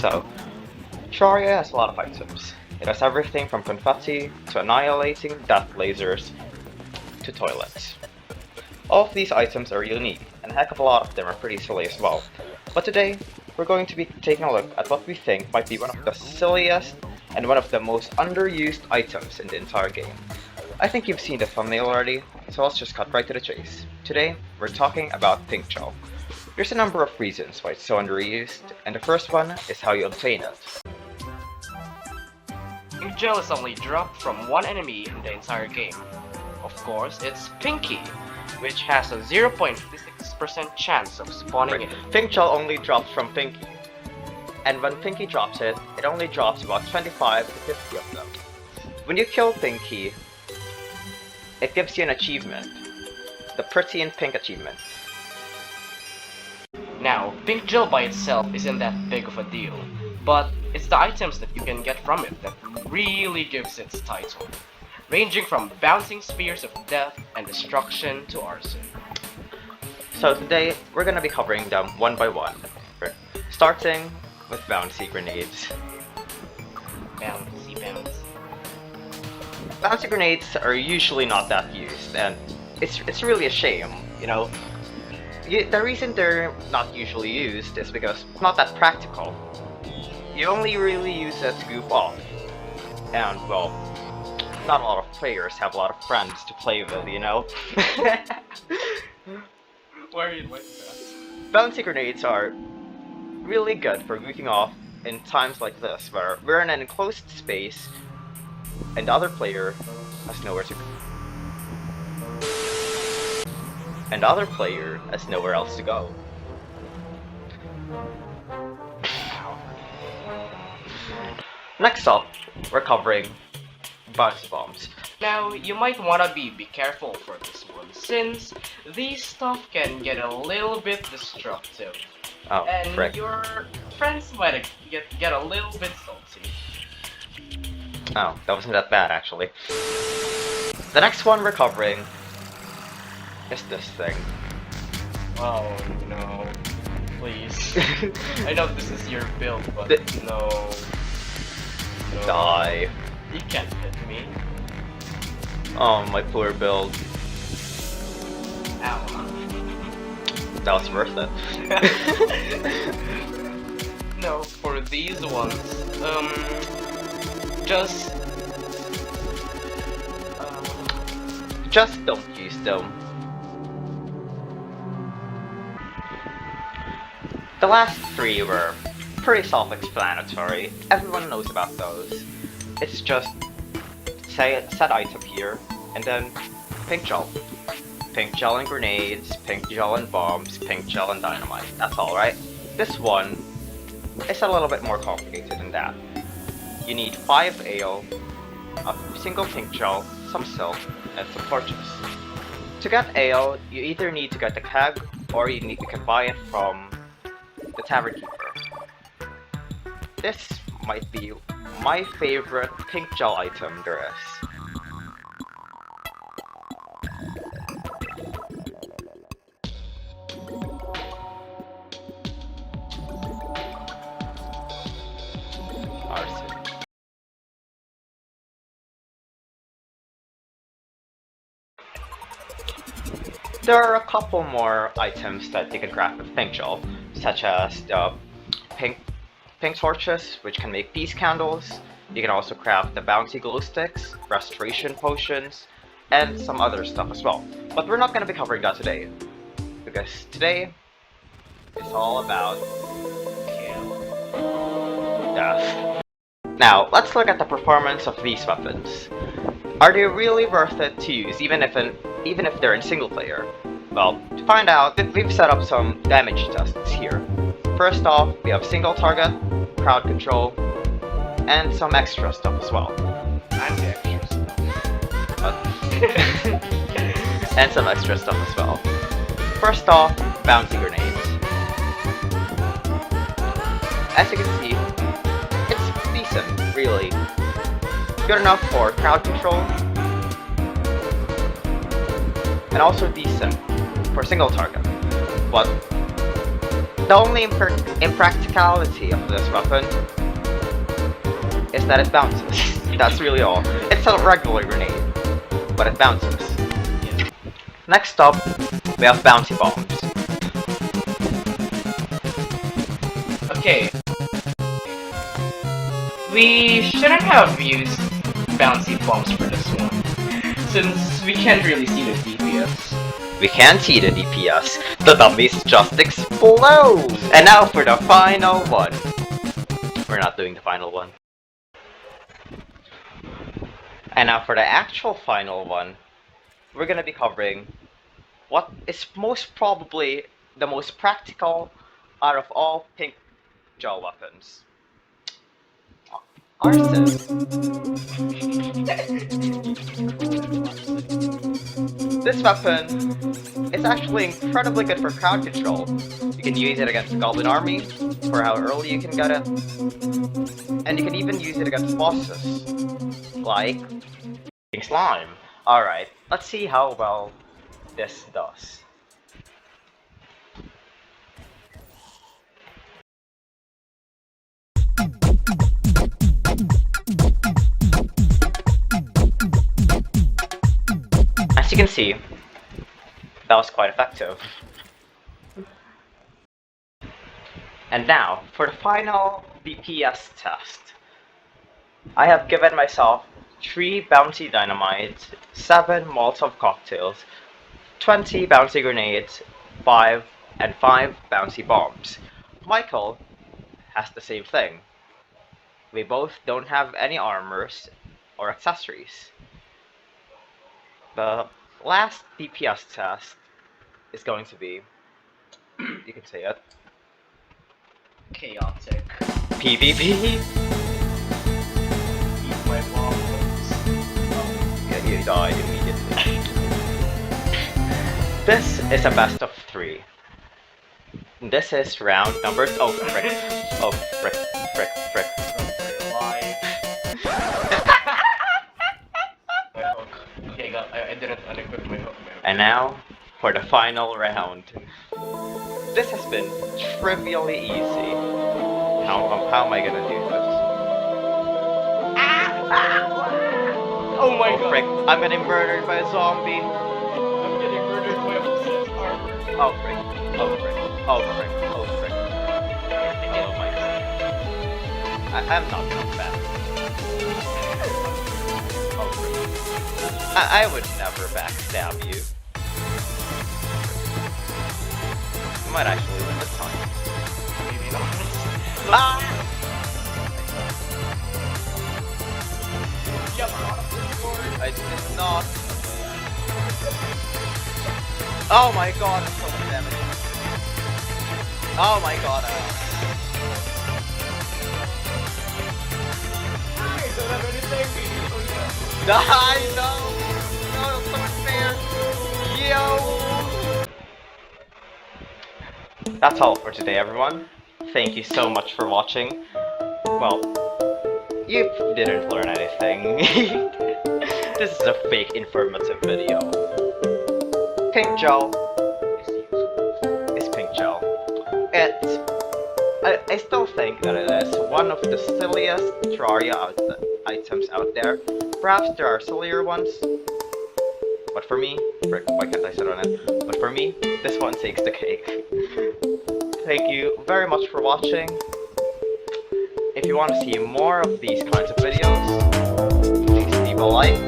So, Terraria has a lot of items. It has everything from confetti to annihilating death lasers to toilets. All of these items are unique, and a heck of a lot of them are pretty silly as well. But today, we're going to be taking a look at what we think might be one of the silliest and one of the most underused items in the entire game. I think you've seen the thumbnail already, so let's just cut right to the chase. Today, we're talking about pink gel. There's a number of reasons why it's so underused, and the first one is how you obtain it. Pink gel is only dropped from one enemy in the entire game. Of course, it's Pinky, which has a 0.56% chance of spawning it. Pink gel only drops from Pinky, and when Pinky drops it, it only drops about 25 to 50 of them. When you kill Pinky, it gives you an achievement, the Pretty in Pink achievement. Now, pink gel by itself isn't that big of a deal, but it's the items that you can get from it that really gives its title, ranging from bouncing spears of death and destruction to arson. So today, we're gonna be covering them one by one, starting with bouncy grenades. Bouncy grenades are usually not that used, and it's really a shame, you know. The reason they're not usually used is because it's not that practical. You only really use it to goof off, and well, not a lot of players have a lot of friends to play with, you know. Why are you like that? Bouncy grenades are really good for goofing off in times like this, where we're in an enclosed space and the other player has nowhere to go. And the other player has nowhere else to go. Next up, we're covering bouncy bombs. Now, you might wanna be careful for this one, since these stuff can get a little bit destructive. Oh, and frick. your friends might get a little bit salty. Oh, that wasn't that bad actually. The next one we're covering is this thing. Oh no. Please. I know this is your build, but no. Die. You can't hit me. Oh, my poor build. Ow. That was worth it. No, for these ones, just don't use them. The last three were pretty self-explanatory. Everyone knows about those. It's just set item here, and then pink gel. Pink gel and grenades, pink gel and bombs, pink gel and dynamite. That's all, right? This one is a little bit more complicated than that. You need 5 ale, a single pink gel, some silk, and some torches. To get ale, you either need to get the keg, or you can buy it from the tavern keeper. This might be my favorite pink gel item there is. There are a couple more items that you can craft with pink gel, such as the pink torches, which can make peace candles. You can also craft the bouncy glow sticks, restoration potions, and some other stuff as well. But we're not going to be covering that today, because today is all about death. Now, let's look at the performance of these weapons. Are they really worth it to use, even if they're in single player? Well, to find out, we've set up some damage tests here. First off, we have single target, crowd control, and some extra stuff as well. And the extra stuff. And some extra stuff as well. First off, bouncy grenades. As you can see, it's decent, really. Good enough for crowd control, and also decent for single target. But The only impracticality of this weapon is that it bounces. That's really all. It's a regular grenade, but it bounces. Yeah. Next up, we have bouncy bombs. Okay. We shouldn't have used bouncy bombs for this one, since we can't really see the DPS. We can't see the DPS. The dummies just explode! And now for the final one. We're not doing the final one. And now for the actual final one, we're gonna be covering what is most probably the most practical out of all pink gel weapons. Arson. This weapon is actually incredibly good for crowd control. You can use it against the Goblin Army, for how early you can get it. And you can even use it against bosses, like Pink Slime. Alright, let's see how well this does. As you can see, that was quite effective. And now, for the final DPS test. I have given myself 3 bouncy dynamites, 7 Molotov cocktails, 20 bouncy grenades, 5 bouncy bombs. Michael has the same thing. We both don't have any armors or accessories. The last DPS test is going to be, you can say it, Chaotic. PvP. Eat my bombs. Yeah, you died immediately. This is a best of 3. This is round number. Oh frick! Oh frick! Frick! Frick! My hook. Okay, I didn't unequip my hook. And now for the final round. This has been trivially easy. How am I gonna do this? Oh my god! Frick! I'm getting murdered by a zombie. I'm getting murdered by obsessed armor. Oh frick! Oh frick! Oh frick! Oh frick! Oh my god! I'm not gonna back. Oh frick! I would never backstab you. You might actually win this time. Maybe not. Ah! I did not. Oh my god, that's so much damage. Oh my god. I don't have anything. Die, no! No, that's so unfair. Yo! That's all for today, everyone. Thank you so much for watching. Well, you didn't learn anything. This is a fake informative video. Pink gel is pink gel. I still think that it is one of the silliest Terraria items out there. Perhaps there are sillier ones, but for me, frick, why can't I sit on it? But for me, this one takes the cake. Thank you very much for watching. If you want to see more of these kinds of videos, please leave a like,